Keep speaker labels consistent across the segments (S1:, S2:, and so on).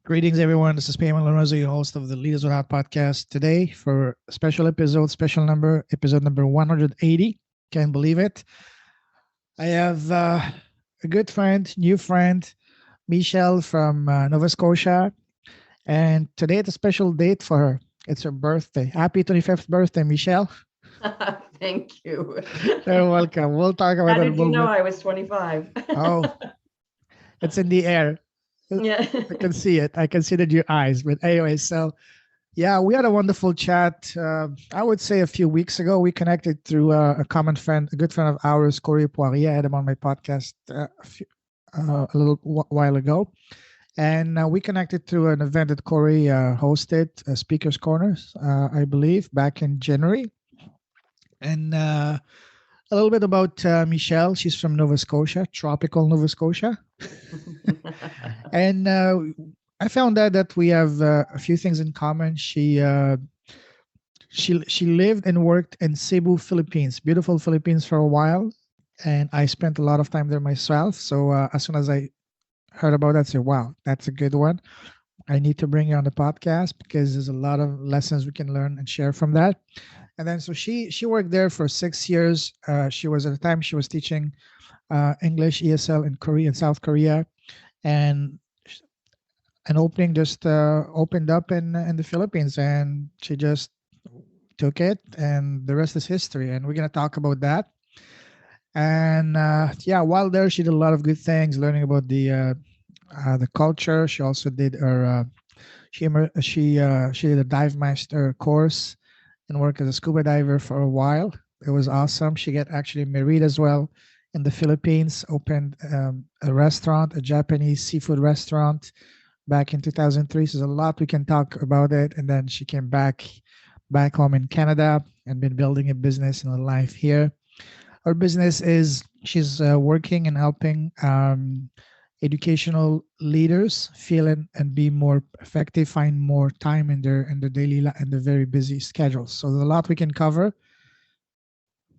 S1: Greetings, everyone. This is Payman Lorenzo, your host of the Leaders Without podcast. Today, for a special episode, episode number 180. Can't believe it. I have a good friend, new friend, Michelle from Nova Scotia. And today, it's a special date for her. It's her birthday. Happy 25th birthday, Michelle.
S2: Thank you.
S1: You're welcome. We'll talk about
S2: How
S1: that in a
S2: did you know
S1: moment.
S2: I was 25?
S1: Oh, it's in the air.
S2: Yeah.
S1: I can see it. I can see it in your eyes. But anyway, so yeah, we had a wonderful chat. I would say a few weeks ago, we connected through a common friend, a good friend of ours, Poirier. I had him on my podcast a little while ago. And we connected through an event that Corey hosted, Speakers Corners, I believe, back in January. And a little bit about Michelle. She's from Nova Scotia, tropical Nova Scotia. And I found out that we have a few things in common. She lived and worked in Cebu, Philippines, beautiful Philippines for a while, and I spent a lot of time there myself. So as soon as I heard about that, I said, "Wow, that's a good one. I need to bring you on the podcast because there's a lot of lessons we can learn and share from that." And then so she worked there for 6 years. She was at the time she was teaching English ESL in Korea, in South Korea, and an opening just opened up in the Philippines, and she just took it, and the rest is history. And we're gonna talk about that. And yeah, while there, she did a lot of good things, learning about the culture. She also did her she did a dive master course and worked as a scuba diver for a while. It was awesome. She got actually married as well in the Philippines. Opened a restaurant, a Japanese seafood restaurant back in 2003. So there's a lot we can talk about it. And then she came back home in Canada and been building a business and a life here. Her business is she's working and helping educational leaders feel and be more effective, find more time in their in the very busy schedules. So there's a lot we can cover.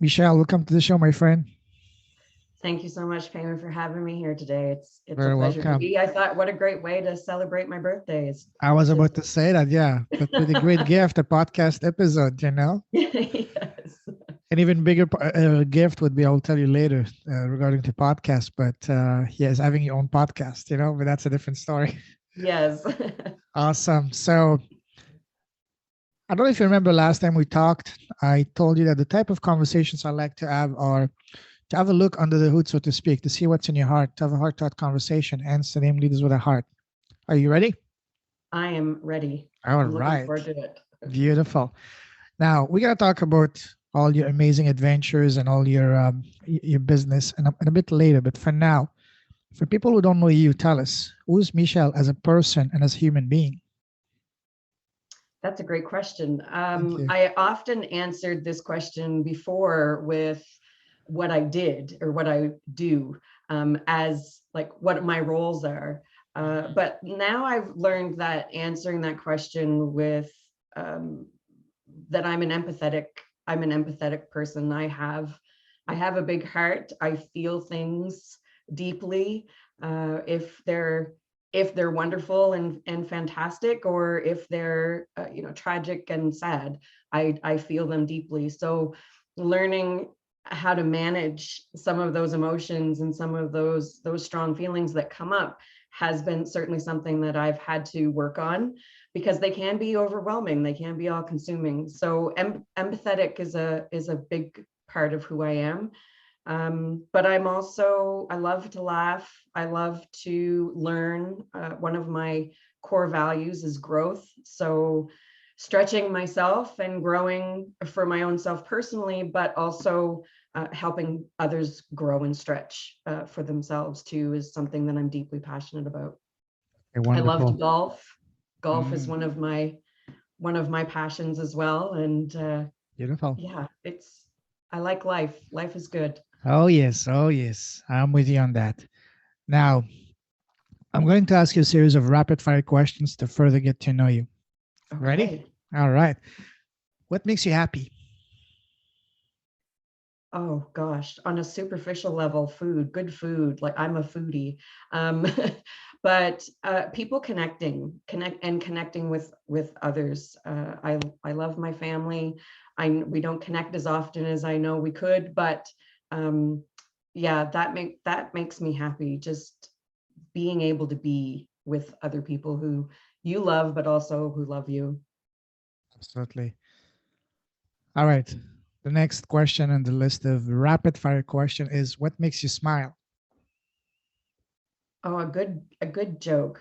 S1: Michelle, welcome to the show, my friend.
S2: Thank you so much, Payman, for having me here today. It's a
S1: Very
S2: pleasure to
S1: welcome.
S2: be. I thought, what a great way to celebrate my birthdays.
S1: I was
S2: To
S1: about to say that, yeah, but with a great gift, a podcast episode, you know.
S2: yes.
S1: An even bigger gift would be, I'll tell you later regarding the podcast. But yes, having your own podcast, you know, but that's a different story.
S2: Yes.
S1: Awesome. So I don't know if you remember last time we talked, I told you that the type of conversations I like to have are to have a look under the hood, so to speak, to see what's in your heart, to have a heart to heart conversation, hence the name Leaders with a Heart. Are you ready?
S2: I am ready.
S1: All
S2: I'm looking
S1: right.
S2: forward to it.
S1: Beautiful. Now we're gonna talk about all your amazing adventures and all your business and a bit later. But for now, for people who don't know you, tell us who's Michelle as a person and as a human being.
S2: That's a great question.
S1: Thank you.
S2: I often answered this question before with what I did or what I do as like what my roles are. But now I've learned that answering that question with that I'm an empathetic person. I have a big heart. I feel things deeply. If they're wonderful and fantastic, or if they're tragic and sad, I feel them deeply. So learning how to manage some of those emotions and some of those strong feelings that come up has been certainly something that I've had to work on, because they can be overwhelming, they can be all consuming. So empathetic is a big part of who I am. But I love to laugh. I love to learn. One of my core values is growth. So stretching myself and growing for my own self personally, but also helping others grow and stretch for themselves too, is something that I'm deeply passionate about.
S1: Okay,
S2: I love to
S1: wonderful.
S2: golf. Golf is
S1: Mm,
S2: one of my passions as well. And
S1: beautiful.
S2: yeah, I like life. Life is good.
S1: Oh yes, oh yes. I'm with you on that. Now, I'm going to ask you a series of rapid fire questions to further get to know you. Ready?
S2: Okay.
S1: All right. What makes you happy?
S2: Oh gosh, on a superficial level, good food. Like I'm a foodie, um, but people connecting with others. I love my family. We don't connect as often as I know we could, but um, yeah, that makes me happy. Just being able to be with other people who you love, but also who love you.
S1: Absolutely. All right. The next question on the list of rapid fire question is what makes you smile?
S2: Oh, a good joke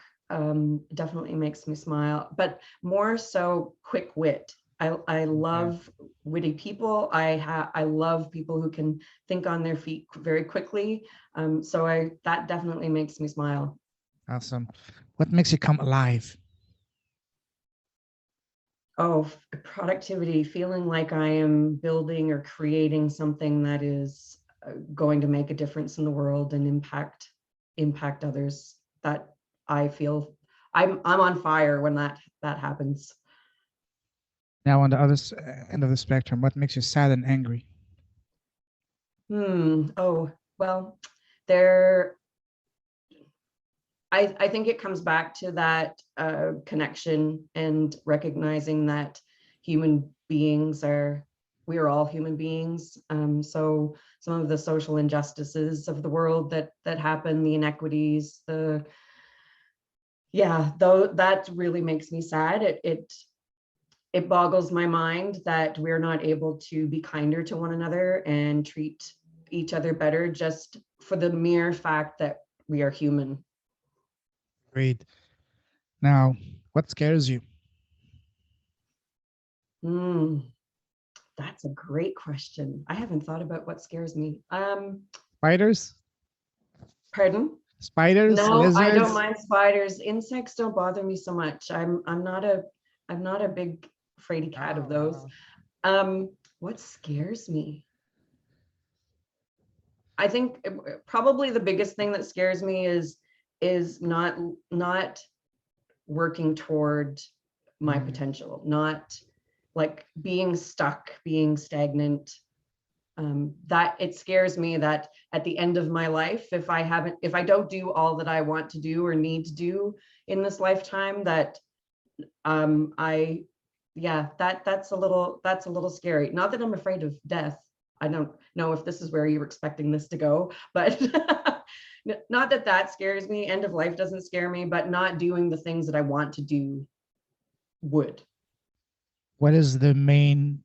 S2: definitely makes me smile, but more so quick wit. I
S1: Okay.
S2: love witty people. I love people who can think on their feet very quickly. So I that definitely makes me smile.
S1: Awesome. What makes you come alive?
S2: Oh, productivity, feeling like I am building or creating something that is going to make a difference in the world and impact others. That I feel I'm on fire when that happens.
S1: Now, on the other end of the spectrum, what makes you sad and angry?
S2: Oh, well, there I think it comes back to that connection and recognizing that human beings are we are all human beings. So some of the social injustices of the world that happen, the inequities, the yeah, though that really makes me sad. It boggles my mind that we're not able to be kinder to one another and treat each other better just for the mere fact that we are human.
S1: Great. Now, what scares you?
S2: Mm, that's a great question. I haven't thought about what scares me.
S1: Spiders?
S2: Pardon?
S1: Spiders?
S2: No, I don't
S1: Lizards?
S2: mind spiders. Insects don't bother me so much. I'm not a big fraidy cat of
S1: Oh,
S2: those.
S1: wow.
S2: What scares me? I think probably the biggest thing that scares me is not working toward my
S1: Mm,
S2: potential, not like being stuck, being stagnant. That it scares me that at the end of my life, if I don't do all that I want to do or need to do in this lifetime, that I yeah, that's a little scary. Not that I'm afraid of death. I don't know if this is where you were expecting this to go, but not that that scares me. End of life doesn't scare me, but not doing the things that I want to do would.
S1: what is the main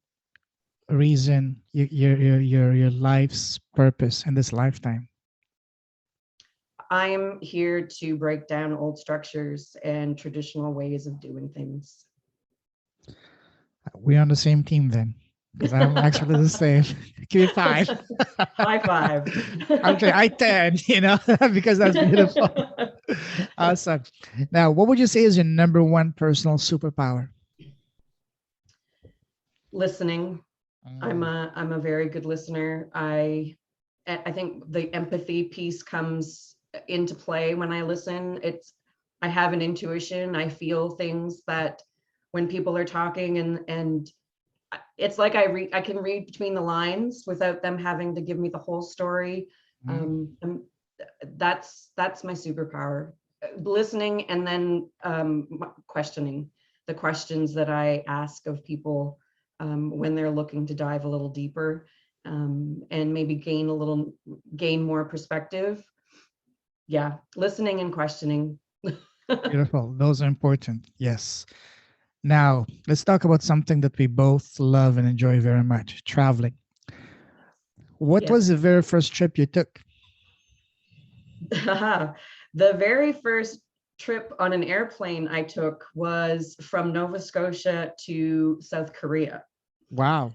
S1: reason your life's purpose in this lifetime?
S2: I'm here to break down old structures and traditional ways of doing things.
S1: We're on the same team then, because I'm actually the same. Give me five.
S2: High five.
S1: Okay, I 10, because that's beautiful. Awesome. Now, what would you say is your number one personal superpower?
S2: Listening.
S1: Mm,
S2: I'm a very good listener. I think the empathy piece comes into play when I listen. I have an intuition. I feel things that when people are talking and it's like I can read between the lines without them having to give me the whole story.
S1: mm,
S2: And that's my superpower. Listening and then questioning the questions that I ask of people when they're looking to dive a little deeper and maybe gain more perspective. Yeah, listening and questioning.
S1: beautiful. Those are important. Yes. Now, let's talk about something that we both love and enjoy very much traveling. What was
S2: Yes.
S1: the very first trip you took?
S2: The very first trip on an airplane I took was from Nova Scotia to South Korea.
S1: Wow.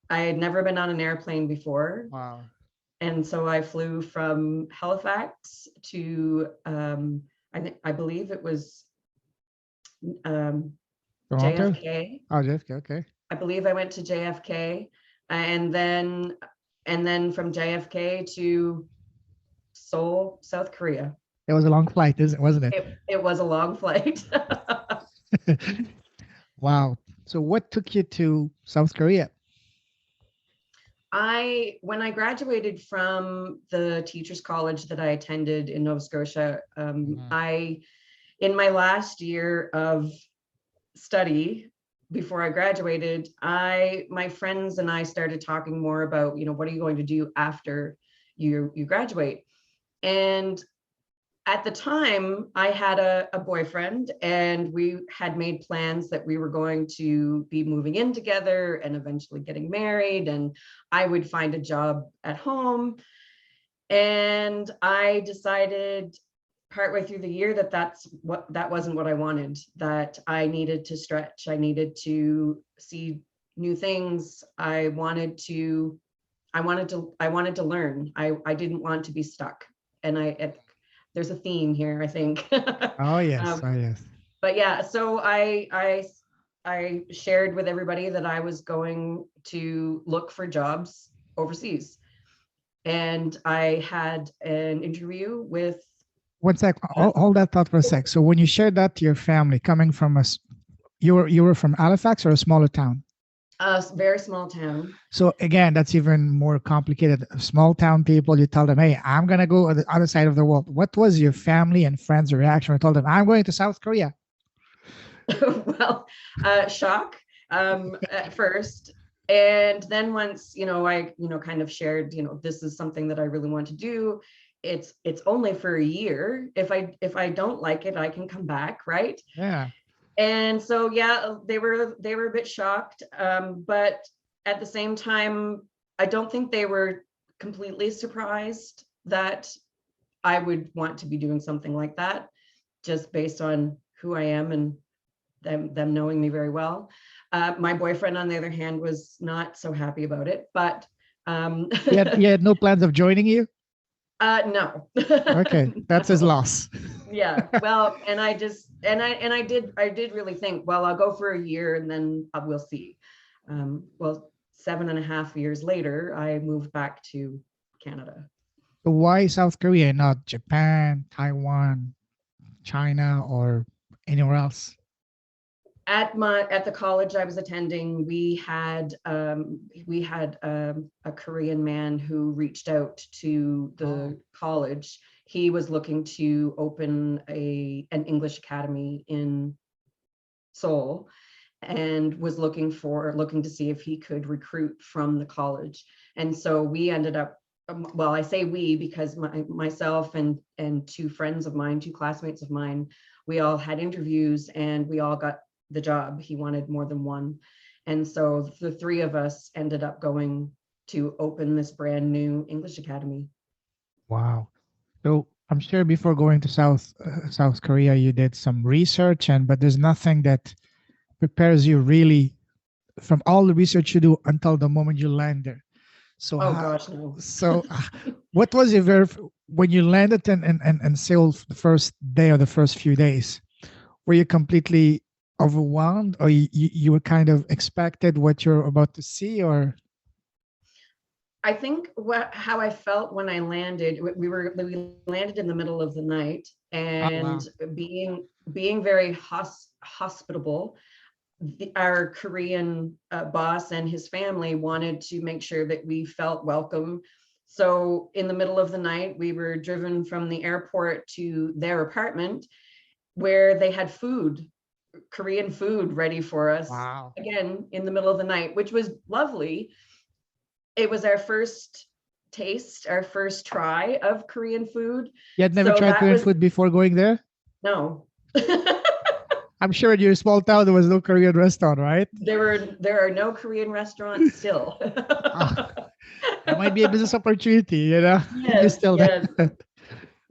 S2: I had never been on an airplane before.
S1: Wow.
S2: And so I flew from Halifax to, I believe it was um,
S1: Toronto?
S2: JFK.
S1: Oh, JFK. Okay.
S2: I believe I went to JFK and then from JFK to Seoul, South Korea.
S1: It was a long flight, wasn't
S2: It was a long flight.
S1: it? Wow. So, what took you to South Korea?
S2: When I graduated from the teachers college that I attended in Nova Scotia, in my last year of study before I graduated, my friends and I started talking more about, what are you going to do after you graduate? And at the time, I had a boyfriend, and we had made plans that we were going to be moving in together and eventually getting married, and I would find a job at home. And I decided partway through the year that wasn't what I wanted, that I needed to stretch. I needed to see new things. I wanted to learn. I didn't want to be stuck. And there's a theme here, I think.
S1: Oh yes,
S2: um,
S1: oh yes.
S2: but yeah, so I shared with everybody that I was going to look for jobs overseas. And I had an interview with
S1: 1 sec, hold that thought for a sec. So when you shared that to your family, coming from you were from Halifax or a smaller town?
S2: a very small town.
S1: So again, that's even more complicated. Small town people, you tell them, "Hey, I'm gonna go to the other side of the world." What was your family and friends' reaction when you told them, "I'm going to South Korea"?
S2: Well, shock at first. And then once, I, kind of shared, this is something that I really want to do. It's only for a year. If I don't like it, I can come back, right?
S1: Yeah.
S2: And so, yeah, they were a bit shocked. But at the same time, I don't think they were completely surprised that I would want to be doing something like that, just based on who I am and them knowing me very well. My boyfriend, on the other hand, was not so happy about it, but
S1: You had no plans of joining you?
S2: no.
S1: Okay, that's his
S2: No.
S1: loss.
S2: Yeah. Well, and I did really think, well, I'll go for a year and then we'll see. Well, 7.5 years later, I moved back to Canada.
S1: So why South Korea, not Japan, Taiwan, China, or anywhere else?
S2: At the college I was attending, we had a Korean man who reached out to the college. He was looking to open an English academy in Seoul, and was looking to see if he could recruit from the college. And so we ended up, well, I say we because myself and two friends of mine, two classmates of mine, we all had interviews and we all got the job. He wanted more than one. And so the three of us ended up going to open this brand new English academy.
S1: Wow. So I'm sure before going to South Korea, you did some research, but there's nothing that prepares you really from all the research you do until the moment you land there. So
S2: Oh gosh, no.
S1: what was your when you landed in Seoul the first day or the first few days? Were you completely overwhelmed, or you were kind of expected what you're about to see, or?
S2: I think how I felt when I landed, we landed in the middle of the night,
S1: Oh,
S2: and
S1: wow.
S2: being very hospitable, our Korean boss and his family wanted to make sure that we felt welcome. So in the middle of the night, we were driven from the airport to their apartment, where they had Korean food ready for us,
S1: Wow.
S2: again in the middle of the night, which was lovely. It was our first taste, our first try of Korean food.
S1: You had never
S2: So
S1: tried
S2: that
S1: Korean
S2: was
S1: food before going there?
S2: no.
S1: I'm sure in your small town there was no Korean restaurant, right?
S2: There are no Korean restaurants still.
S1: Ah, that might be a business opportunity, if you
S2: Yes,
S1: still there.
S2: yes.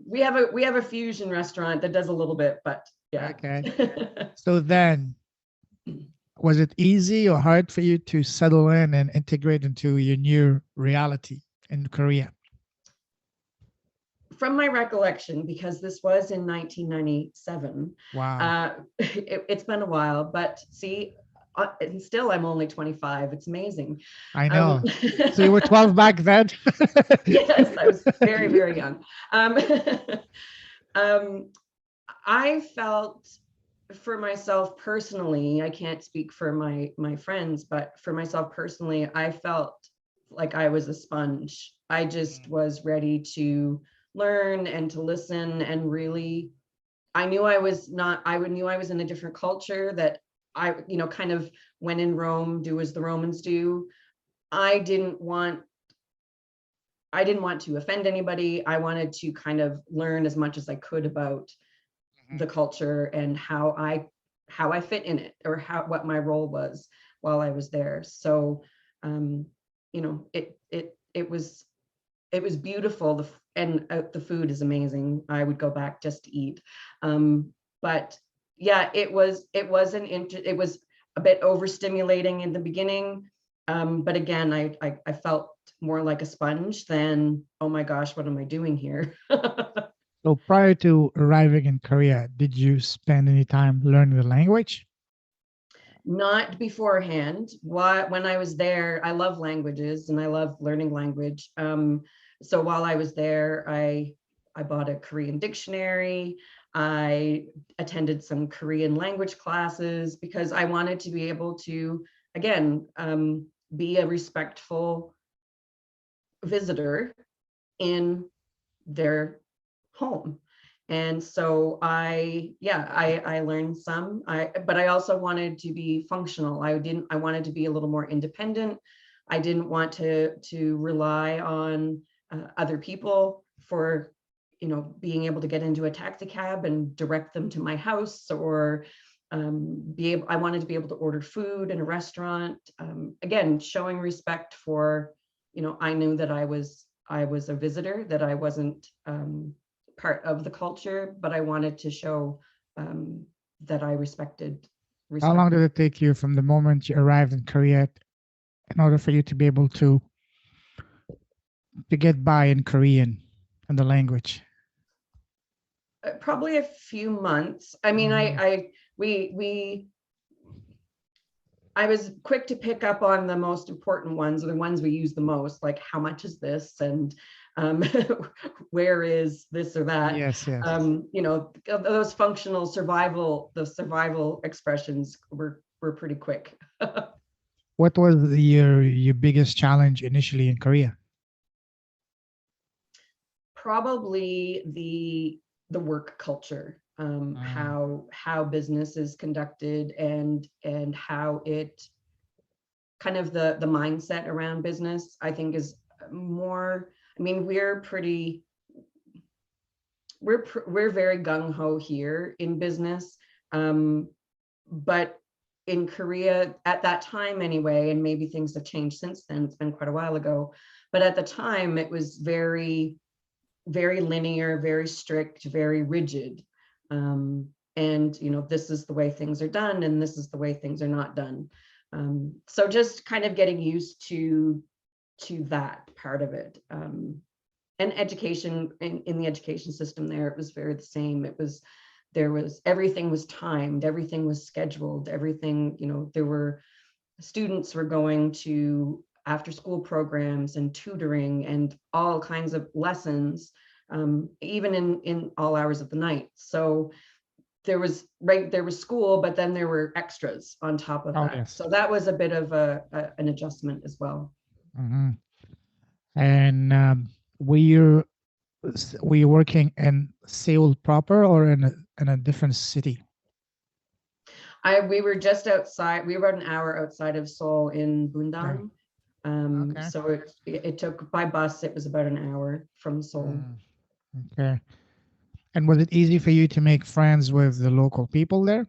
S2: We have a fusion restaurant that does a little bit, but yeah.
S1: Okay. So then, was it easy or hard for you to settle in and integrate into your new reality in Korea?
S2: From my recollection, because this was in 1997,
S1: Wow.
S2: it's been a while, but see, and still I'm only 25. It's amazing.
S1: I
S2: Um,
S1: know. So you were 12 back then?
S2: yes, I was very, very young. Um, I felt, for myself personally, I can't speak for my friends, but for myself personally, I felt like I was a sponge. I just was ready to learn and to listen, and really, I knew I was not, I knew I was in a different culture, that I, kind of, when in Rome, do as the Romans do. I didn't want I didn't want to offend anybody. I wanted to kind of learn as much as I could about the culture and how I fit in it, or what my role was while I was there. So um, it was beautiful. And the food is amazing. I would go back just to eat. But yeah, it was a bit overstimulating in the beginning. But again, I felt more like a sponge than, oh my gosh, what am I doing here?
S1: So prior to arriving in Korea, did you spend any time learning the language?
S2: Not beforehand. When I was there, I love languages and I love learning language. So while I was there, I bought a Korean dictionary. I attended some Korean language classes because I wanted to be able to, again, be a respectful visitor in their home. And so I learned some, but I also wanted to be functional. I wanted to be a little more independent. I didn't want to rely on other people for, being able to get into a taxi cab and direct them to my house, or I wanted to be able to order food in a restaurant. Again, showing respect for, I knew that I was a visitor, that I wasn't part of the culture, but I wanted to show that I respected.
S1: How long did it take you from the moment you arrived in Korea in order for you to be able to get by in Korean and the language?
S2: Probably a few months. I mean, we I was quick to pick up on the most important ones, or the ones we use the most, like how much is this, and where is this or that.
S1: Yes, yes.
S2: Those functional survival expressions were pretty quick.
S1: What was your biggest challenge initially in Korea?
S2: Probably the work culture, how business is conducted, and how it kind of the mindset around business, I think, is more. I mean, we're very gung-ho here in business, but in Korea at that time anyway, and maybe things have changed since then, it's been quite a while ago, but at the time it was very, very linear, very strict, very rigid. And this is the way things are done, and this is the way things are not done. So just kind of getting used to that part of it. And education, in the education system there, it was very the same. Everything was timed, everything was scheduled, everything, there were students were going to after school programs and tutoring and all kinds of lessons, even in all hours of the night. So there was school, but then there were extras on top of that.
S1: Yes.
S2: So that was a bit of an adjustment as well.
S1: Mm-hmm. And were you working in Seoul proper, or in a different city?
S2: We were just outside. We were about an hour outside of Seoul in Bundang.
S1: Okay.
S2: So it took, by bus, it was about an hour from Seoul.
S1: Okay. And was it easy for you to make friends with the local people there?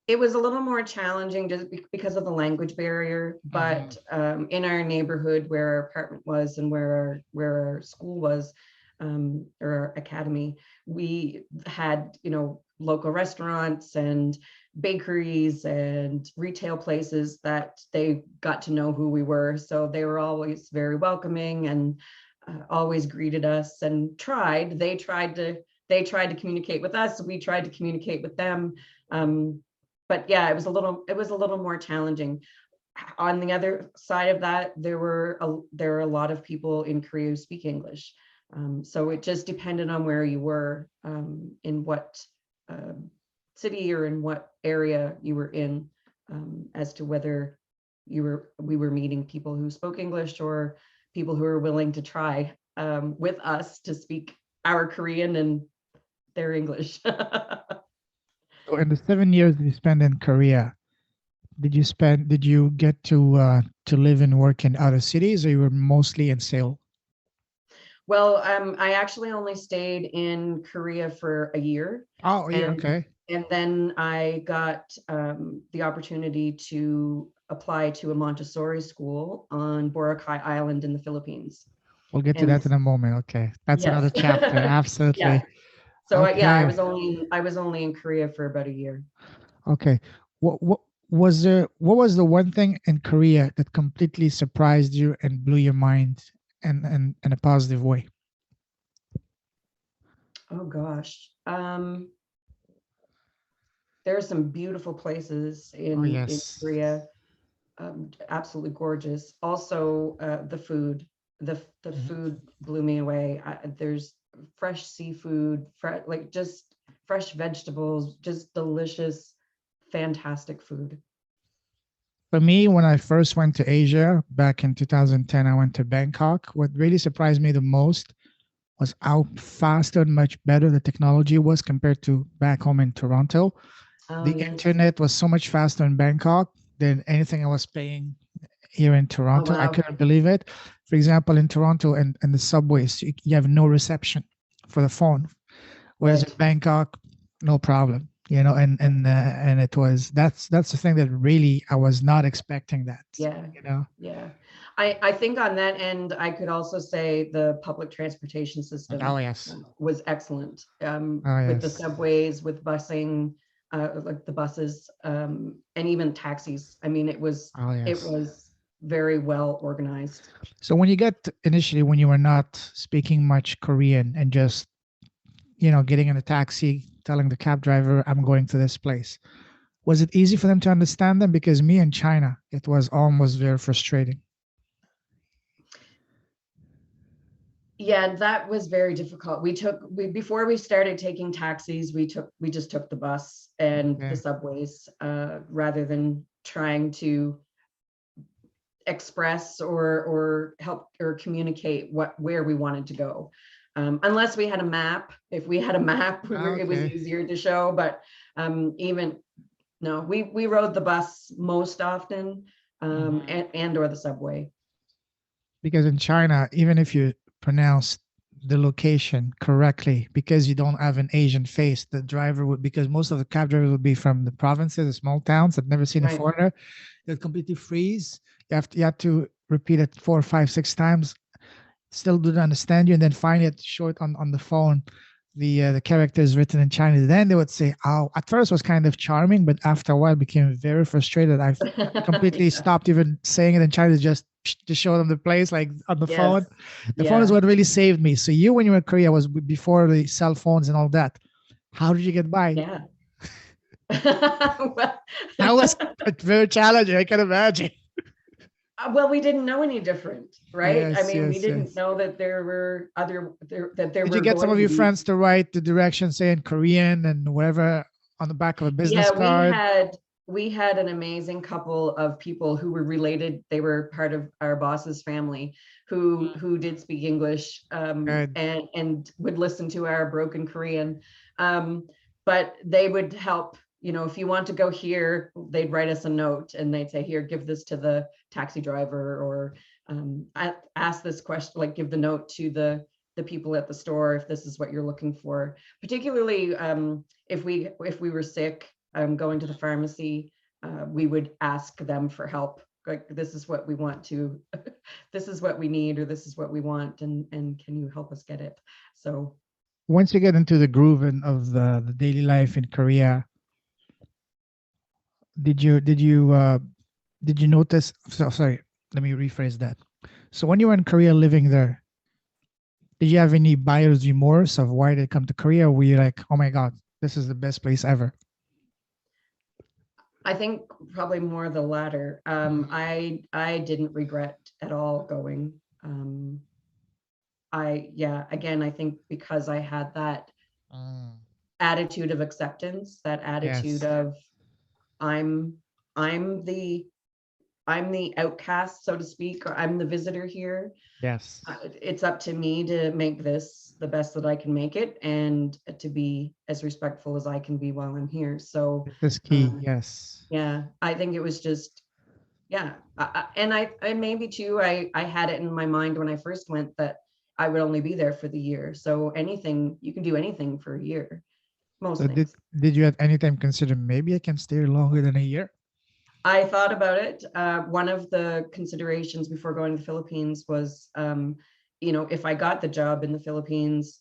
S2: It was a little more challenging just because of the language barrier, but in our neighborhood where our apartment was and where our school was, or our academy, we had, local restaurants and bakeries and retail places that they got to know who we were. So they were always very welcoming and always greeted us and they tried to communicate with us. We tried to communicate with them. But yeah, it was a little more challenging. On the other side of that, there were a lot of people in Korea who speak English. So it just depended on where you were, in what city or in what area you were in, as to whether we were meeting people who spoke English or people who were willing to try with us to speak our Korean and their English.
S1: So in the 7 years that you spent in Korea, did you get to live and work in other cities, or you were mostly in Seoul?
S2: Well, I actually only stayed in Korea for a year,
S1: Oh, yeah,
S2: and
S1: okay.
S2: and then I got the opportunity to apply to a Montessori school on Boracay Island in the Philippines.
S1: We'll get to
S2: And
S1: that in a moment. Okay. That's
S2: yes,
S1: another chapter.
S2: yeah.
S1: Absolutely.
S2: So yeah,
S1: Okay.
S2: I was only in Korea for about a year.
S1: Okay. What was the one thing in Korea that completely surprised you and blew your mind and in a positive way?
S2: Oh gosh. There are some beautiful places
S1: Oh,
S2: in
S1: yes.
S2: Korea. Absolutely gorgeous. Also, the food, the
S1: Mhm.
S2: food blew me away. There's fresh seafood, like just fresh vegetables, just delicious, fantastic food.
S1: For me, when I first went to Asia back in 2010, I went to Bangkok. What really surprised me the most was how faster and much better the technology was compared to back home in Toronto.
S2: Oh
S1: The
S2: yes.
S1: internet was so much faster in Bangkok than anything I was paying here in
S2: Oh
S1: Toronto. I
S2: wow.
S1: couldn't believe it. For example, in Toronto and the subways, you have no reception for the phone, whereas in
S2: Right.
S1: Bangkok, no problem. And it was that's the thing that really I was not expecting that.
S2: Yeah.
S1: You know.
S2: Yeah. I think on that end, I could also say the public transportation
S1: Oh
S2: system
S1: yes.
S2: was excellent,
S1: Oh
S2: with the
S1: yes.
S2: subways, with busing, like the buses, and even taxis. I mean,
S1: Oh
S2: it
S1: yes.
S2: was very well organized.
S1: So when you get initially when you were not speaking much Korean and just getting in a taxi, telling the cab driver I'm going to this place, was it easy for them to understand them? Because me in China, it was almost very frustrating.
S2: Yeah, that was very difficult. We before we started taking taxis, we just took the bus and the
S1: Okay.
S2: subways, rather than trying to express or help or communicate where we wanted to go. Unless we had a map. If we had a map, it was
S1: Okay.
S2: easier to show. But even no, we rode the bus most often,
S1: Mhm.
S2: and or the subway.
S1: Because in China, even if you pronounce the location correctly, because you don't have an Asian face, the driver would, because most of the cab drivers would be from the provinces, the small towns, that never seen a
S2: Right.
S1: foreigner, they'll completely freeze. You have to repeat it 4, 5, 6 times, still don't understand you, and then finally it showed on the phone the characters written in Chinese. Then they would say, "Oh," at first it was kind of charming, but after a while it became very frustrated. I've completely
S2: Yeah.
S1: stopped even saying it in Chinese just to show them the place, like on the phone.
S2: Yes.
S1: The phone is
S2: Yeah.
S1: what really saved me. So you, when you were in Korea, was before the cell phones and all that. How did you get by?
S2: Yeah. Well,
S1: That was very challenging. I can imagine.
S2: well, we didn't know any different, right? I
S1: Yes,
S2: mean, we
S1: yes,
S2: didn't
S1: yes.
S2: know that there
S1: Did you
S2: were
S1: get some
S2: going
S1: of
S2: to
S1: your
S2: be.
S1: friends to write the directions, say in Korean and wherever on the back of a business
S2: Yeah,
S1: card?
S2: we had an amazing couple of people who were related. They were part of our boss's family who did speak English,
S1: Good.
S2: and would listen to our broken Korean. Um, but they would help. If you want to go here, they'd write us a note and they'd say, "Here, give this to the taxi driver," or ask this question, like give the note to the people at the store if this is what you're looking for. Particularly, if we were sick, going to the pharmacy, we would ask them for help. Like, this is what we want to, this is what we need, or this is what we want, and can you help us get it? So
S1: Once you get into the groove of the daily life in Korea, did you notice? So sorry, let me rephrase that. So when you were in Korea living there, did you have any buyer's remorse of why did come to Korea? Or were you like, oh my God, this is the best place ever?
S2: I think probably more the latter. I didn't regret at all going. Yeah, again, I think because I had that
S1: Mm,
S2: attitude of acceptance, that attitude
S1: yes.
S2: of I'm I'm the I'm the outcast, so to speak, or I'm the visitor here.
S1: Yes.
S2: It's up to me to make this the best that I can make it, and to be as respectful as I can be while I'm here. So
S1: This is key.
S2: um,
S1: Yes.
S2: yeah, I think it was just, yeah. And maybe too, I had it in my mind when I first went that I would only be there for the year. So anything, you can do anything for a year, most
S1: So
S2: things.
S1: did you at any time consider maybe I can stay longer than a year?
S2: I thought about it. One of the considerations before going to the Philippines was, if I got the job in the Philippines,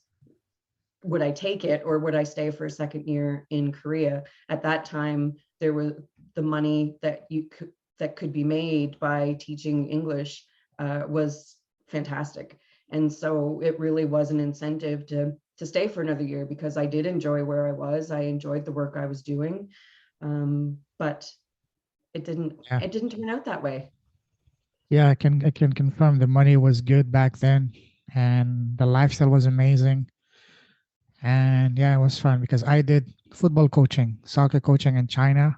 S2: would I take it or would I stay for a second year in Korea? At that time, there was the money that could be made by teaching English was fantastic, and so it really was an incentive to stay for another year because I did enjoy where I was. I enjoyed the work I was doing, but it didn't
S1: Yeah.
S2: it didn't turn out that way.
S1: Yeah, I can confirm the money was good back then and the lifestyle was amazing. And yeah, it was fun because I did football coaching, soccer coaching in China,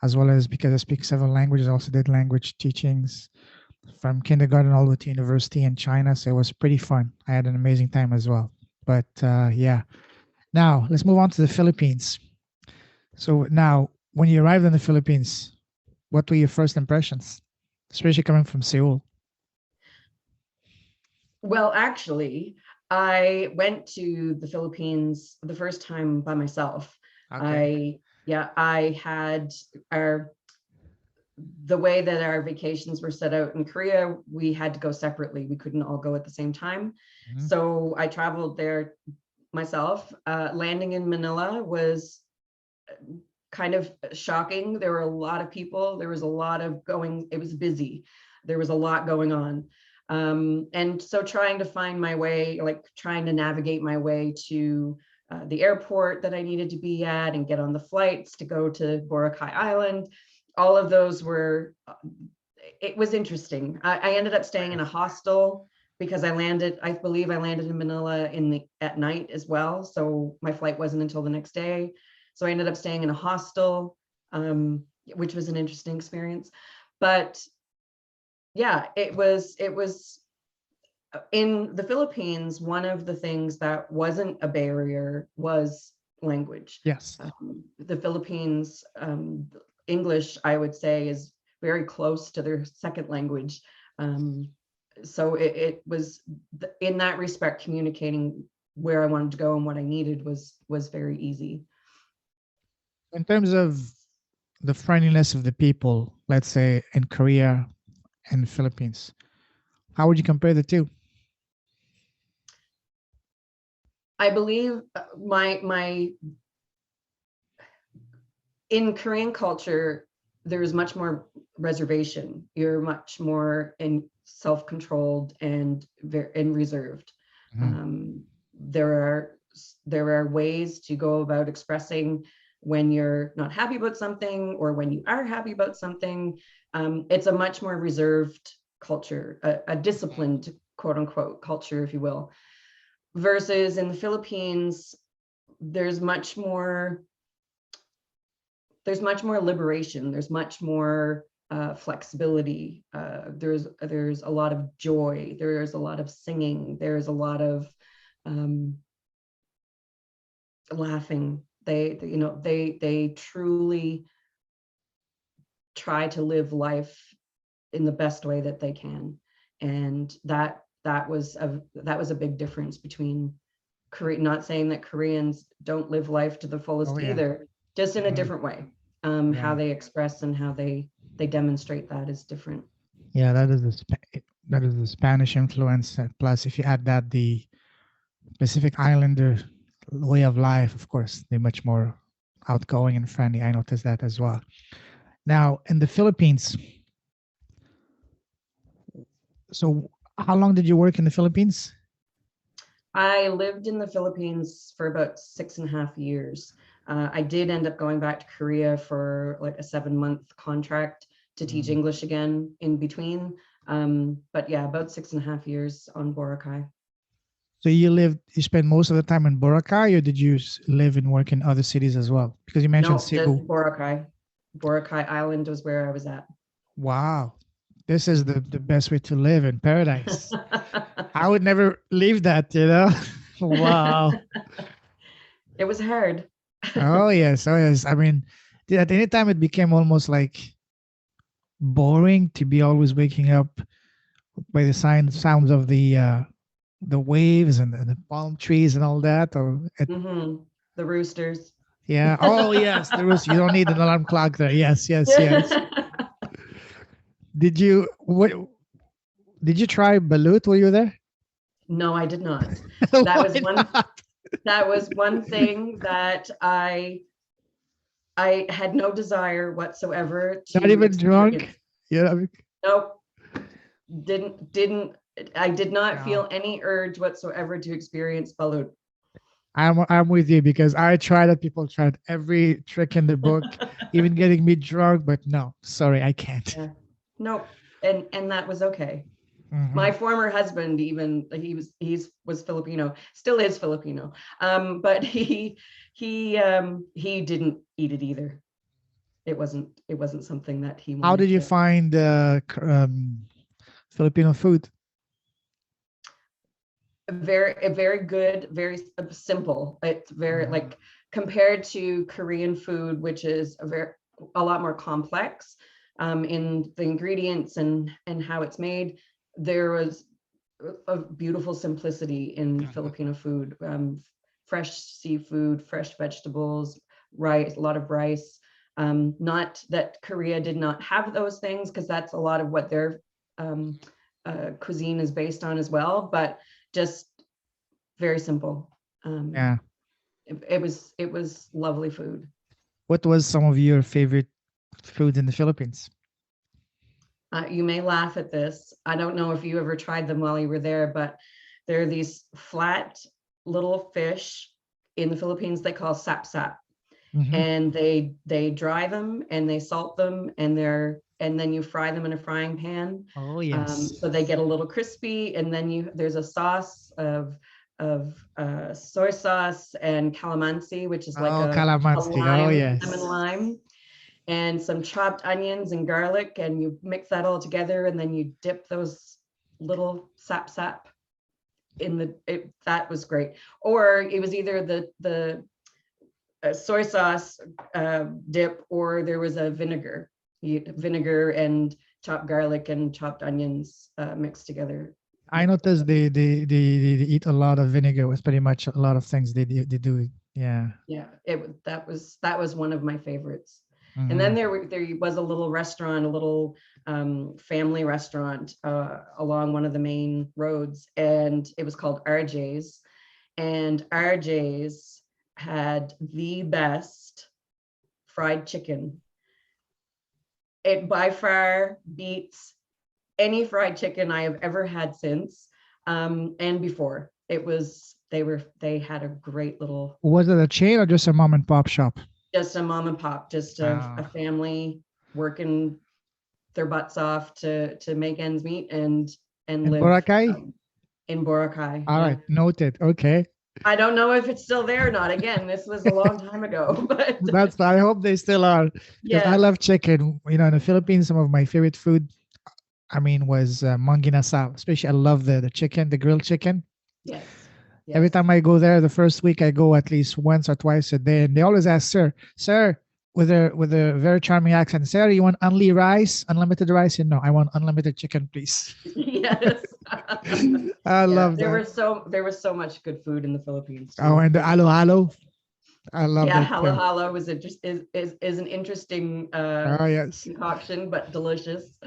S1: as well as because I speak several languages, I also did language teachings from kindergarten all the way to university in China. So it was pretty fun. I had an amazing time as well. But yeah, now let's move on to the Philippines. So now, when you arrived in the Philippines, what were your first impressions, especially coming from Seoul?
S2: Well, actually, I went to the Philippines the first time by myself.
S1: Okay.
S2: I had our the way that our vacations were set out in Korea, we had to go separately. We couldn't all go at the same time.
S1: Mhm.
S2: So I traveled there myself. Landing in Manila was kind of shocking. There were a lot of people. There was a lot of going, it was busy. There was a lot going on. And so trying to find my way, like trying to navigate my way to the airport that I needed to be at and get on the flights to go to Boracay Island. All of those were, it was interesting. I ended up staying in a hostel because I believe I landed in Manila at night as well. So my flight wasn't until the next day. So I ended up staying in a hostel, which was an interesting experience. But yeah, it was in the Philippines. One of the things that wasn't a barrier was language.
S1: Yes.
S2: The Philippines, English, I would say, is very close to their second language. Um, so it was in that respect, communicating where I wanted to go and what I needed was very easy.
S1: In terms of the friendliness of the people, let's say in Korea and Philippines, how would you compare the two?
S2: I believe my in Korean culture, there's much more reservation. You're much more in self-controlled and reserved.
S1: Mhm.
S2: Um, there are there are ways to go about expressing when you're not happy about something or when you are happy about something. It's a much more reserved culture, a disciplined quote unquote culture, if you will. Versus in the Philippines, there's much more there's much more liberation. There's much more flexibility. There's a lot of joy. There's a lot of singing. There's a lot of um, laughing. They truly try to live life in the best way that they can, and that was a big difference between Korea. Not saying that Koreans don't live life to the
S1: Oh
S2: fullest
S1: yeah.
S2: either, just in a
S1: Mhm.
S2: different way.
S1: Yeah.
S2: How they express and how they demonstrate that is different.
S1: Yeah, that is the Spanish influence. Plus, if you add that the Pacific Islander way of life, of course, they're much more outgoing and friendly. I noticed that as well. Now, in the Philippines, so how long did you work in the Philippines?
S2: I lived in the Philippines for about 6.5 years. I did end up going back to Korea for like a 7-month contract to teach
S1: Mm.
S2: English again in between. But yeah, about 6.5 years on Boracay.
S1: So you spent most of the time in Boracay, or did you live and work in other cities as well? Because you mentioned
S2: No, just
S1: Cebu.
S2: Boracay. Boracay Island was where I was at.
S1: Wow. this is the best way to live in paradise. I would never leave that, Wow.
S2: It was hard.
S1: Oh yes, oh yes. I mean, at any time it became almost like boring to be always waking up by the sounds of the waves and the palm trees and all that. Or
S2: Hmm. The roosters.
S1: yeah. Oh yes, there was. You don't need an alarm clock there. Yes, yes, yes. Did you what? Did you try balut? Were you there?
S2: No, I did not. That
S1: Why
S2: was one
S1: not?
S2: that was one thing that I had no desire whatsoever
S1: Not
S2: to
S1: even drunk.
S2: experience.
S1: Yeah.
S2: Nope, didn't I did not
S1: No.
S2: feel any urge whatsoever to experience balut.
S1: I'm with you because I tried it. People tried every trick in the book, even getting me drunk. But no, sorry, I can't.
S2: Yeah. Nope. And that was okay.
S1: Hmm.
S2: My former husband, even was Filipino, still is Filipino. But he didn't eat it either. It wasn't something that he
S1: How did
S2: wanted
S1: you
S2: to.
S1: find Filipino food?
S2: Very good, very simple. It's very
S1: Mhm.
S2: like compared to Korean food, which is a lot more complex in the ingredients and how it's made. There was a beautiful simplicity in
S1: Mhm.
S2: Filipino food. Fresh seafood, fresh vegetables, rice, a lot of rice. Not that Korea did not have those things, because that's a lot of what their um, cuisine is based on as well, but just very simple. Um,
S1: Yeah.
S2: it was lovely food.
S1: What was some of your favorite food in the Philippines?
S2: You may laugh at this. I don't know if you ever tried them while you were there, but there are these flat little fish in the Philippines they call sap,
S1: Hmm.
S2: and they dry them and they salt them, and then you fry them in a frying pan,
S1: Oh yes.
S2: so they get a little crispy. And then there's a sauce of soy sauce and calamansi, which is like
S1: Oh,
S2: a
S1: calamansi. Oh
S2: lemon
S1: yes.
S2: lime, and some chopped onions and garlic, and you mix that all together, and then you dip those little sap in that was great. Or it was either the soy sauce dip, or there was a vinegar and chopped garlic and chopped onions mixed together.
S1: I noticed they eat a lot of vinegar with pretty much a lot of things they do. Yeah.
S2: Yeah, that was one of my favorites. And then
S1: Hmm.
S2: there was a little restaurant, a little family restaurant along one of the main roads, and it was called RJ's. And RJ's had the best fried chicken. It by far beats any fried chicken I have ever had since, and before. They had a great little,
S1: Was it a chain or just a mom and pop shop?
S2: just a mom and pop, just a
S1: Ah.
S2: family working their butts off to make ends meet and
S1: In
S2: live
S1: Boracay?
S2: in Boracay.
S1: All
S2: Yeah.
S1: right, noted. Okay.
S2: I don't know if it's still there or not. Again, this was a long time ago, but
S1: That's I hope they still are because I
S2: yes,
S1: love chicken. In the Philippines, some of my favorite food, I mean, was manginasal. Especially, I love the chicken, the grilled chicken.
S2: yes,
S1: Every
S2: yes.
S1: time I go there, the first week I go at least once or twice a day, and they always ask, "Sir," with a very charming accent, "Sir, you want only rice, unlimited rice?" And no, I want unlimited chicken, please.
S2: Yes.
S1: I
S2: Yeah,
S1: love that.
S2: there was so much good food in the Philippines
S1: Oh,
S2: too.
S1: and the alo alo, I love
S2: Yeah,
S1: that
S2: halo
S1: too.
S2: halo is an interesting
S1: Oh yes,
S2: concoction, but delicious.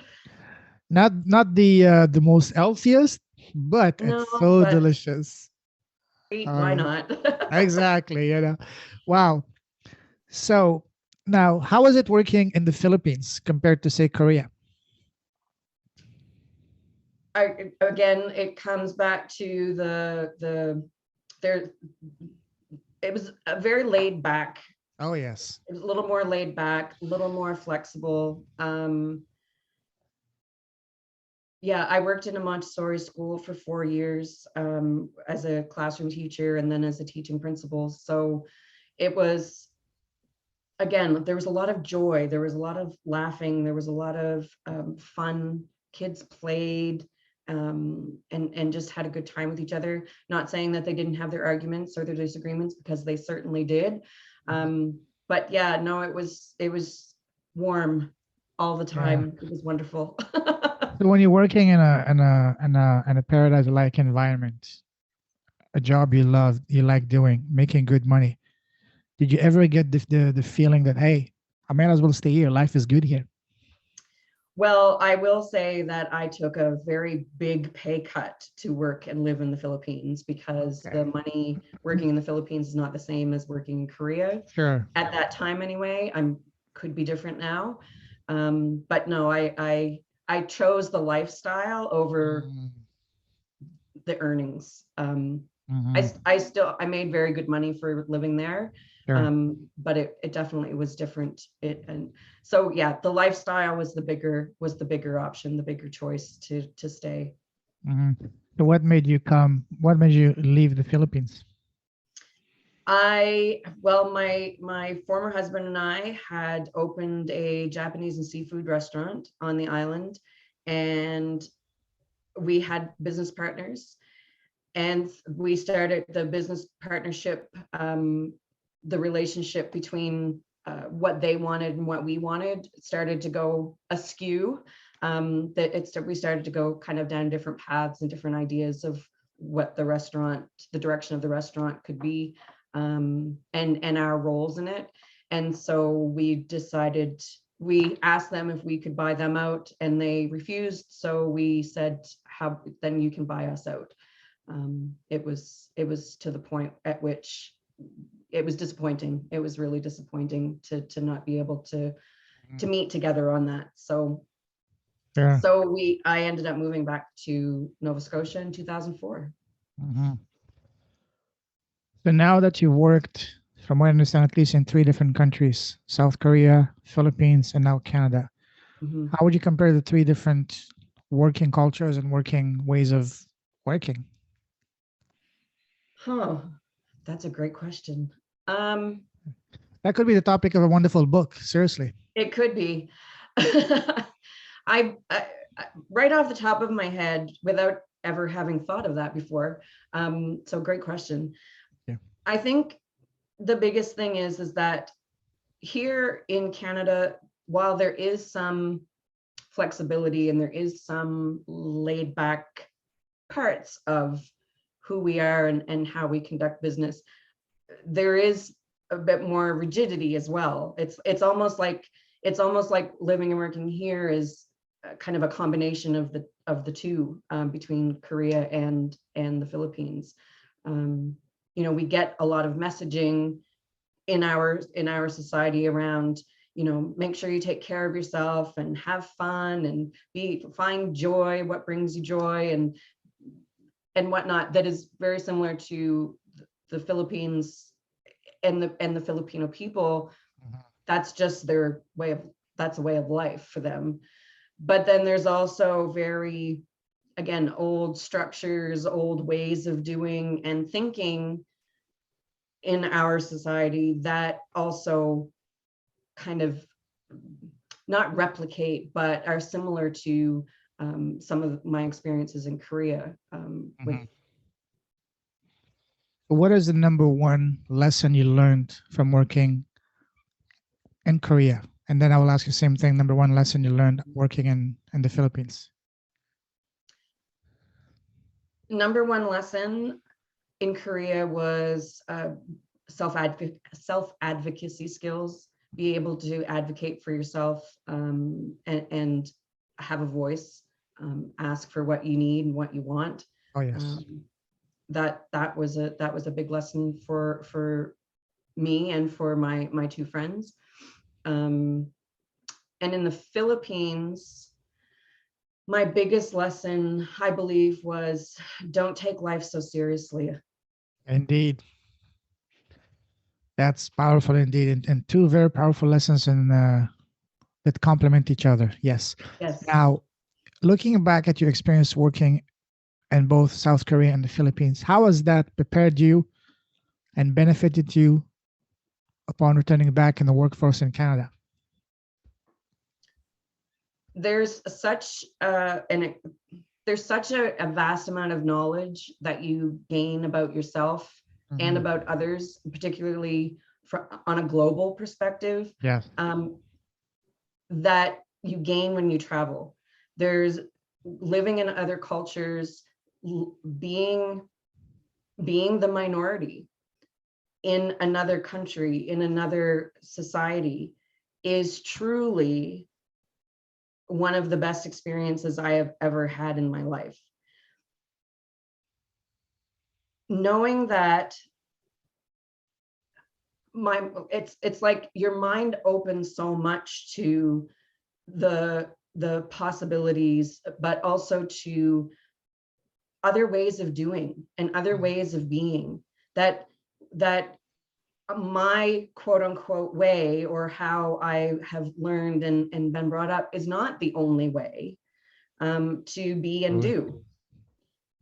S1: not the most healthiest, but
S2: No,
S1: it's so
S2: but
S1: delicious.
S2: why
S1: Yeah,
S2: not?
S1: exactly. Wow. So now, how is it working in the Philippines compared to say Korea?
S2: Again, it comes back to there. It was a very laid back.
S1: Oh yes.
S2: It was a little more laid back, a little more flexible. Yeah, I worked in a Montessori school for 4 years as a classroom teacher and then as a teaching principal. So it was, again, there was a lot of joy, there was a lot of laughing, there was a lot of fun kids played, and just had a good time with each other. Not saying that they didn't have their arguments or their disagreements, because they certainly did. But yeah, no, it was warm all the
S1: Yeah.
S2: time. It was wonderful.
S1: So when you're working in a paradise-like environment, a job you love, you like doing, making good money, did you ever get the feeling that, hey, I might as well stay here. Life is good here.
S2: Well, I will say that I took a very big pay cut to work and live in the Philippines, because the
S1: Okay.
S2: money working in the Philippines is not the same as working in Korea
S1: Sure.
S2: at that time anyway. I'm could be different now. But no, I chose the lifestyle over
S1: Mm-hmm.
S2: the earnings.
S1: Mm-hmm.
S2: I made very good money for living there,
S1: Sure.
S2: but it definitely was different. And so yeah, the lifestyle was the bigger option, the bigger choice to stay.
S1: Mm-hmm. So what made you come? What made you leave the Philippines?
S2: Well, my former husband and I had opened a Japanese and seafood restaurant on the island, and we had business partners, and we started the business partnership, the relationship between what they wanted and what we wanted started to go askew. We started to go kind of down different paths and different ideas of what the direction of the restaurant could be, and our roles in it. And so we asked them if we could buy them out, and they refused. So we said, "How then you can buy us out." It was to the point at which it was disappointing. It was really disappointing to not be able to meet together on that. So
S1: Sure.
S2: I ended up moving back to Nova Scotia in 2004.
S1: Mm-hmm. So now that you worked, from what I understand, at least in three different countries: South Korea, Philippines, and now Canada.
S2: Mhm.
S1: How would you compare the three different working cultures and working ways of working?
S2: Huh, that's a great question. Um,
S1: That could be the topic of a wonderful book. Seriously.
S2: it could be. I right off the top of my head, without ever having thought of that before. So great question.
S1: Yeah.
S2: I think the biggest thing is that here in Canada, while there is some flexibility and there is some laid back parts of who we are and how we conduct business, there is a bit more rigidity as well. It's almost like living and working here is kind of a combination of the two, between Korea and the Philippines. Um, we get a lot of messaging in our society around, make sure you take care of yourself and have fun and find joy, what brings you joy, and whatnot, that is very similar to the Philippines and the Filipino people.
S1: Mhm.
S2: That's just that's a way of life for them. But then there's also very, again, old structures, old ways of doing and thinking in our society that also kind of not replicate, but are similar to some of my experiences in Korea, with.
S1: Mhm. What is the number one lesson you learned from working in Korea? And then I will ask you the same thing. Number one lesson you learned working in the Philippines.
S2: Number one lesson in Korea was self advocacy skills. Be able to advocate for yourself, and have a voice. Ask for what you need and what you want.
S1: Oh yes.
S2: Um, that was a big lesson for me and for my two friends. Um, and in the Philippines, my biggest lesson, I believe, was don't take life so seriously.
S1: Indeed. That's powerful indeed. And two very powerful lessons that complement each other. Yes.
S2: Yes.
S1: Now, looking back at your experience working in both South Korea and the Philippines, how has that prepared you and benefited you upon returning back in the workforce in Canada?
S2: there's such there's such a vast amount of knowledge that you gain about yourself and
S1: Mhm.
S2: about others, particularly on a global perspective,
S1: Yes.
S2: that you gain when you travel. There's living in other cultures, being the minority in another country, in another society, is truly one of the best experiences I have ever had in my life. Knowing that it's like your mind opens so much to the possibilities, but also to other ways of doing and other
S1: Mhm.
S2: ways of being, that my quote unquote way, or how I have learned and been brought up, is not the only way to be and
S1: Absolutely.
S2: do.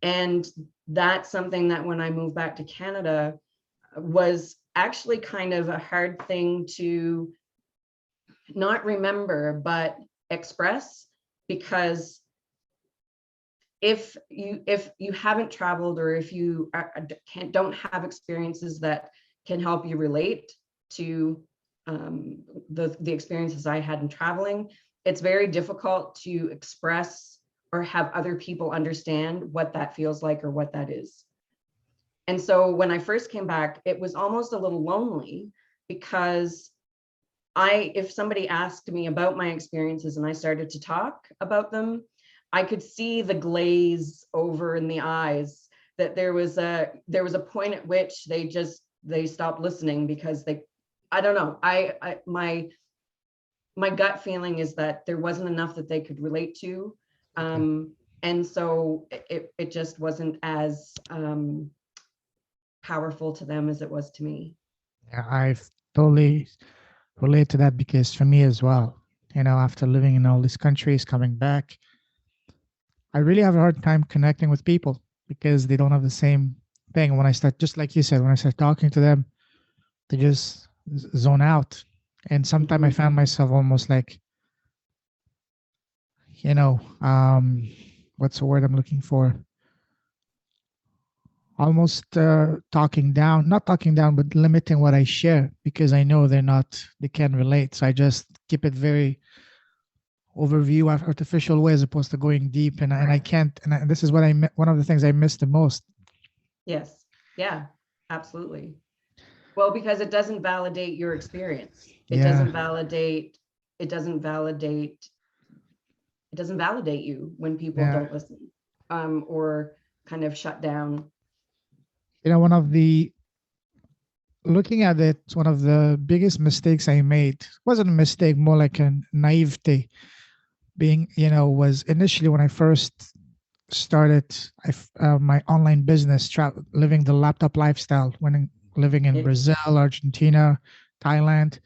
S2: And that's something that when I moved back to Canada was actually kind of a hard thing to not remember, but express, because if you haven't traveled, or if you don't have experiences that can help you relate to the experiences I had in traveling, it's very difficult to express or have other people understand what that feels like or what that is. And so when I first came back, it was almost a little lonely, because if somebody asked me about my experiences and I started to talk about them, I could see the glaze over in the eyes, that there was a point at which they stopped listening, because I don't know, my gut feeling is that there wasn't enough that they could relate to.
S1: Okay.
S2: And so it just wasn't as powerful to them as it was to me.
S1: Yeah, I've totally relate to that because for me as well, after living in all these countries, coming back, I really have a hard time connecting with people because they don't have the same thing. When I start, just like you said, when I start talking to them, they just zone out. And sometimes I
S2: Mhm.
S1: found myself almost like, you know, um, what's the word I'm looking for? Almost talking down, not talking down, but limiting what I share because I know they can't relate. So I just keep it very overview, artificial way as opposed to going deep. And I
S2: Correct.
S1: can't. And this is what one of the things I miss the most.
S2: Yes. Yeah, absolutely. Well, because it doesn't validate your experience. It
S1: Yeah,
S2: doesn't validate, it doesn't validate, it doesn't validate you when people
S1: yeah.
S2: don't listen, or kind of shut down.
S1: One of the looking at it, one of the biggest mistakes I made wasn't a mistake, more like a naivety. Being, was initially when I first started my online business, living the laptop lifestyle, living in
S2: It,
S1: Brazil, Argentina, Thailand.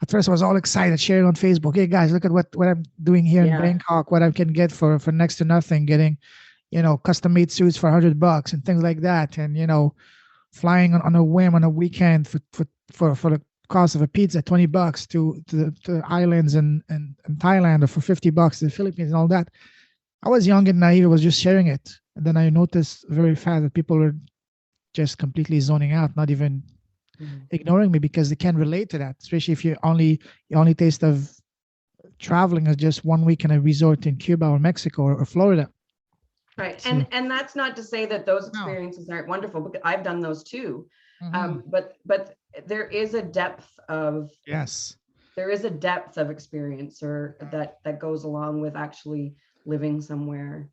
S1: At first, I was all excited, sharing on Facebook. Hey guys, look at what I'm doing here in
S2: yeah,
S1: Bangkok. What I can get for next to nothing. Getting custom made suits for $100 and things like that. And flying on a whim on a weekend for the cost of a pizza, $20 to the islands and Thailand, or for $50 to the Philippines and all that. I was young and naive. I was just sharing it. And then I noticed very fast that people were just completely zoning out, not even
S2: mhm.
S1: ignoring me because they can't relate to that. Especially if your only taste of traveling is just 1 week in a resort in Cuba or Mexico or Florida.
S2: Right.
S1: So
S2: And that's not to say that those
S1: no.
S2: experiences aren't wonderful, because I've done those too.
S1: Hmm.
S2: But there is a depth of
S1: Yes.
S2: experience, or that goes along with actually living somewhere,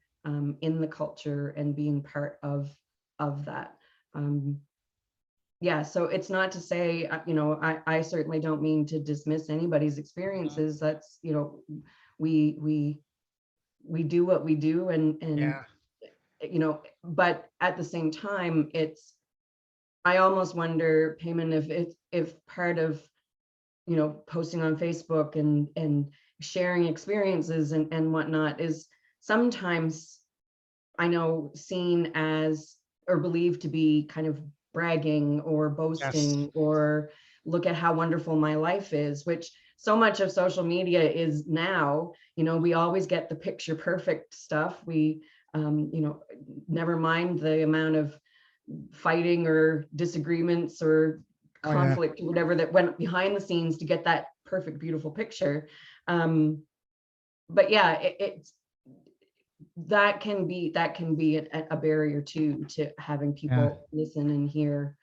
S2: in the culture and being part of that. Um, yeah, so it's not to say, I certainly don't mean to dismiss anybody's experiences. That's, we we do what we do, and
S1: Yeah.
S2: but at the same time, I almost wonder, Payman, if part of, posting on Facebook and sharing experiences and whatnot is sometimes, I know, seen as or believed to be kind of bragging or
S1: Yes.
S2: boasting, or look at how wonderful my life is, which so much of social media is now, we always get the picture perfect stuff. We, never mind the amount of fighting or disagreements or
S1: Oh yeah.
S2: conflict or whatever that went behind the scenes to get that perfect, beautiful picture. But yeah, it's that can be a barrier too, to having
S1: Yeah.
S2: people listen and hear.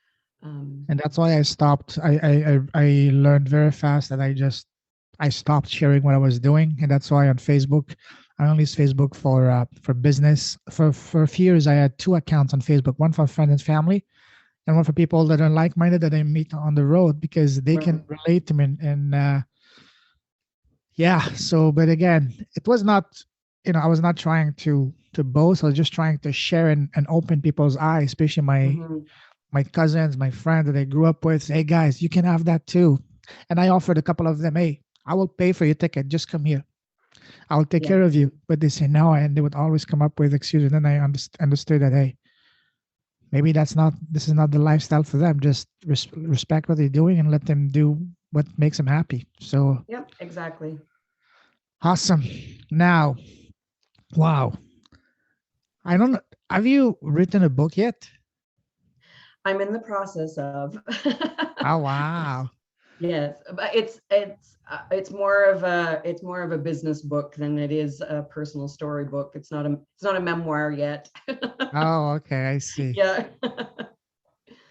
S1: And that's why I stopped. I learned very fast that I stopped sharing what I was doing, and that's why on Facebook, I only use Facebook for business. For a few years, I had two accounts on Facebook, one for friends and family, and one for people that are like-minded that I meet on the road because they
S2: Right.
S1: can relate to me. And yeah, so but again, it was not, I was not trying to boast. I was just trying to share and open people's eyes, especially
S2: Mhm.
S1: my cousins, my friends that I grew up with. Hey guys, you can have that too. And I offered a couple of them, hey, I will pay for your ticket. Just come here. I will take
S2: Yeah.
S1: care of you. But they say no, and they would always come up with excuses. And then I understood that, hey, maybe this is not the lifestyle for them. Just respect what they're doing and let them do what makes them happy. So
S2: Yep, exactly.
S1: awesome. Now, wow. I don't know. Have you written a book yet?
S2: I'm in the process of.
S1: Oh wow.
S2: Yes, but it's more of a business book than it is a personal story book. It's not a memoir yet.
S1: Oh, okay. I see.
S2: Yeah.